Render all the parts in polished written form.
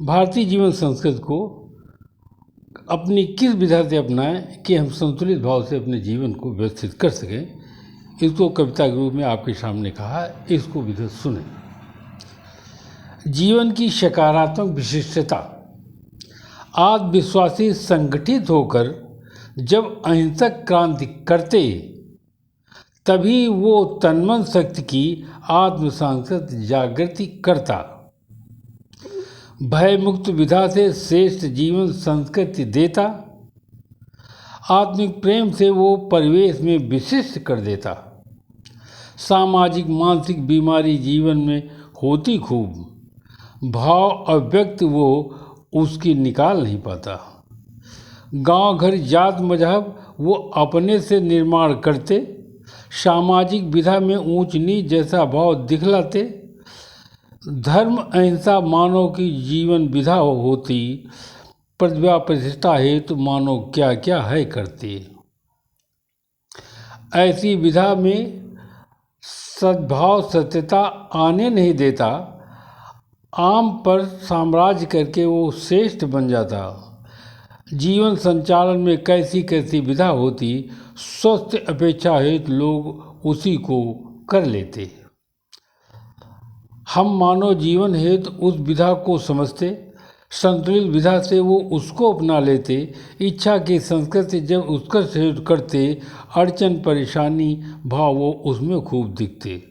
भारतीय जीवन संस्कृति को अपनी किस विधा से अपनाएं कि हम संतुलित भाव से अपने जीवन को व्यवस्थित कर सकें, इसको कविता के रूप में आपके सामने कहा है। इसको विधिवत सुने। जीवन की सकारात्मक विशिष्टता। आत्मविश्वासी संगठित होकर जब अहिंसक क्रांति करते, तभी वो तन्मन शक्ति की आत्मसांस्कृतिक जागृति करता। भय मुक्त विधा से श्रेष्ठ जीवन संस्कृति देता। आत्मिक प्रेम से वो परिवेश में विशिष्ट कर देता। सामाजिक मानसिक बीमारी जीवन में होती खूब, भाव अव्यक्त वो उसकी निकाल नहीं पाता। गांव घर जात मजहब वो अपने से निर्माण करते। सामाजिक विधा में ऊंच नीच जैसा भाव दिखलाते। धर्म अहिंसा मानव की जीवन विधा होती, प्रतिभा प्रतिष्ठा हेतु मानव क्या क्या है करते। ऐसी विधा में सद्भाव सत्यता आने नहीं देता। आम पर साम्राज्य करके वो श्रेष्ठ बन जाता। जीवन संचालन में कैसी कैसी विधा होती, स्वस्थ अपेक्षा हेतु लोग उसी को कर लेते। हम मानव जीवन हेतु उस विधा को समझते, संतुलित विधा से वो उसको अपना लेते। इच्छा की संस्कृति जब उत्कर्ष हेतु करते, अड़चन परेशानी भाव वो उसमें खूब दिखते।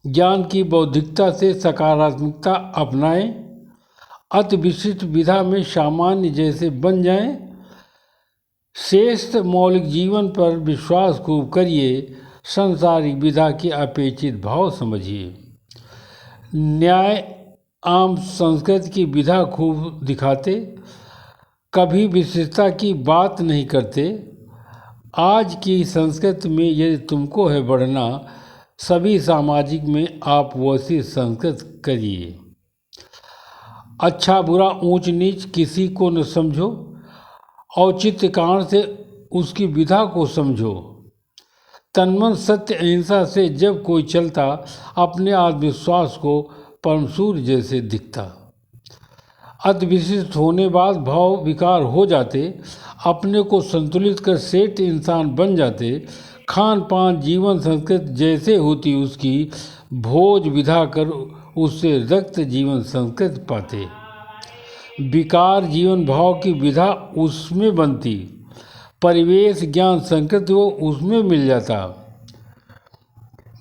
ज्ञान की बौद्धिकता से सकारात्मकता अपनाएं। अति विशिष्ट विधा में सामान्य जैसे बन जाएं। श्रेष्ठ मौलिक जीवन पर विश्वास खूब करिए। संसारिक विधा के अपेक्षित भाव समझिए। न्याय आम संस्कृति की विधा खूब दिखाते, कभी विशिष्टता की बात नहीं करते। आज की संस्कृति में यदि तुमको है बढ़ना, सभी सामाजिक में आप वैसी संस्कृति करिए। अच्छा बुरा ऊंच नीच किसी को न समझो, औचित्य कारण से उसकी विधा को समझो। तन्मन सत्य अहिंसा से जब कोई चलता, अपने आत्मविश्वास को परमसूर्य जैसे दिखता। अति विशिष्ट होने बाद भाव विकार हो जाते, अपने को संतुलित कर श्रेष्ठ इंसान बन जाते। खान पान जीवन संस्कृति जैसे होती उसकी, भोज विधा कर उससे रक्त जीवन संस्कृति पाते। विकार जीवन भाव की विधा उसमें बनती, परिवेश ज्ञान संस्कृति वो उसमें मिल जाता।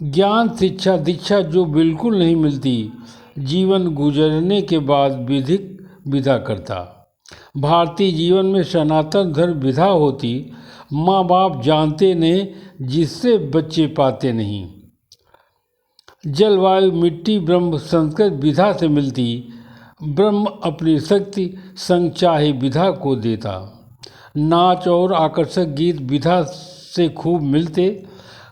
ज्ञान शिक्षा दीक्षा जो बिल्कुल नहीं मिलती, जीवन गुजरने के बाद विधिक विधा करता। भारतीय जीवन में सनातन धर्म विधा होती, माँ बाप जानते नहीं जिससे बच्चे पाते नहीं। जलवायु मिट्टी ब्रह्म संस्कृत विधा से मिलती, ब्रह्म अपनी शक्ति संग चाहे विधा को देता। नाच और आकर्षक गीत विधा से खूब मिलते,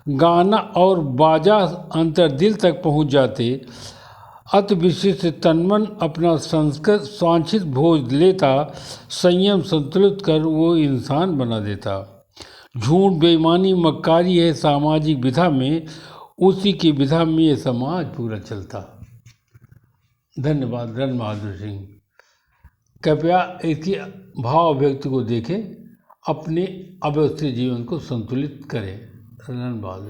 गाना और बाजा अंतर दिल तक पहुँच जाते। अति विशिष्ट तन्मन अपना संस्कृत स्वांछित भोज लेता, संयम संतुलित कर वो इंसान बना देता। झूठ बेईमानी मक्कारी है सामाजिक विधा में, उसी की विधा में ये समाज पूरा चलता। धन्यवाद। रन बहादुर सिंह। कृपया इसकी भाव अभिव्यक्ति को देखें, अपने अव्यवस्थित जीवन को संतुलित करें। रन बहादुर।